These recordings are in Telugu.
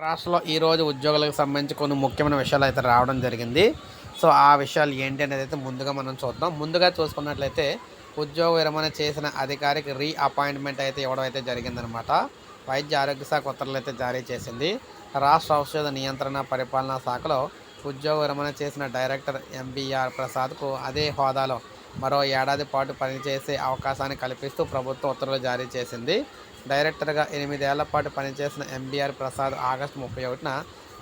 రాష్ట్రంలో ఈరోజు ఉద్యోగులకు సంబంధించి కొన్ని ముఖ్యమైన విషయాలు అయితే రావడం జరిగింది. సో, ఆ విషయాలు ఏంటి అనేది అయితే ముందుగా మనం చూద్దాం. ముందుగా చూసుకున్నట్లయితే ఉద్యోగ విరమణ చేసిన అధికారికి అపాయింట్మెంట్ అయితే ఇవ్వడం అయితే జరిగిందనమాట. వైద్య ఆరోగ్య శాఖ ఉత్తర్వులు అయితే జారీ చేసింది. రాష్ట్ర ఔషధ నియంత్రణ పరిపాలనా శాఖలో ఉద్యోగ విరమణ చేసిన డైరెక్టర్ ఎంబీఆర్ ప్రసాద్కు అదే హోదాలో మరో ఏడాది పాటు పనిచేసే అవకాశాన్ని కల్పిస్తూ ప్రభుత్వం ఉత్తర్వులు జారీ చేసింది. డైరెక్టర్గా 8 ఏళ్ల పాటు పనిచేసిన ఎంబీఆర్ ప్రసాద్ ఆగస్టు 31న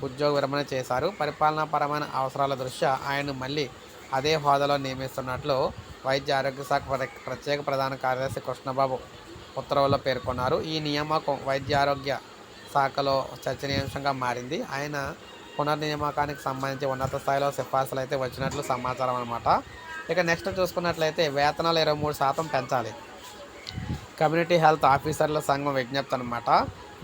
ఉద్యోగ విరమణ చేశారు. పరిపాలనాపరమైన అవసరాల దృష్ట్యా ఆయన్ను మళ్ళీ అదే హోదాలో నియమిస్తున్నట్లు వైద్య ఆరోగ్య శాఖ ప్రత్యేక ప్రధాన కార్యదర్శి కృష్ణబాబు ఉత్తర్వుల్లో పేర్కొన్నారు. ఈ నియామకం వైద్య ఆరోగ్య శాఖలో చర్చనీయాంశంగా మారింది. ఆయన పునర్నియామకానికి సంబంధించి ఉన్నత స్థాయిలో సిఫార్సులు అయితే వచ్చినట్లు సమాచారం అనమాట. ఇక నెక్స్ట్ చూసుకున్నట్లయితే వేతనాలు 23% పెంచాలి. కమ్యూనిటీ హెల్త్ ఆఫీసర్ల సంఘం విజ్ఞప్తి అనమాట.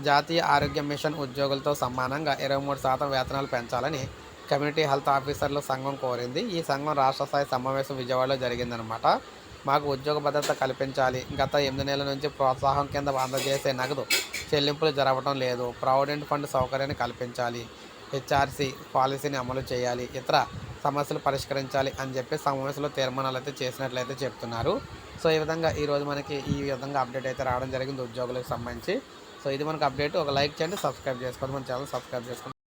జాతీయ ఆరోగ్య మిషన్ ఉద్యోగులతో సమానంగా 23% వేతనాలు పెంచాలని కమ్యూనిటీ హెల్త్ ఆఫీసర్ల సంఘం కోరింది. ఈ సంఘం రాష్ట్ర స్థాయి సమావేశం విజయవాడలో జరిగిందనమాట. మాకు ఉద్యోగ భద్రత కల్పించాలి. గత 8 నెలల నుంచి ప్రోత్సాహం కింద అందజేసే నగదు చెల్లింపులు జరగడం లేదు. ప్రావిడెంట్ ఫండ్ సౌకర్యాన్ని కల్పించాలి. హెచ్ఆర్సీ పాలసీని అమలు చేయాలి. ఇతర సమస్యలు పరిష్కరించాలి అని చెప్పి సమావేశంలో తీర్మానాలు అయితే చేసినట్లయితే చెప్తున్నారు. సో ఈ విధంగా ఈరోజు మనకి ఈ విధంగా అప్డేట్ అయితే రావడం జరిగింది ఉద్యోగులకు సంబంధించి. సో ఇది మనకు అప్డేట్. ఒక లైక్ చేయండి, సబ్స్క్రైబ్ చేసుకోండి, మన ఛానల్ సబ్స్క్రైబ్ చేసుకోండి.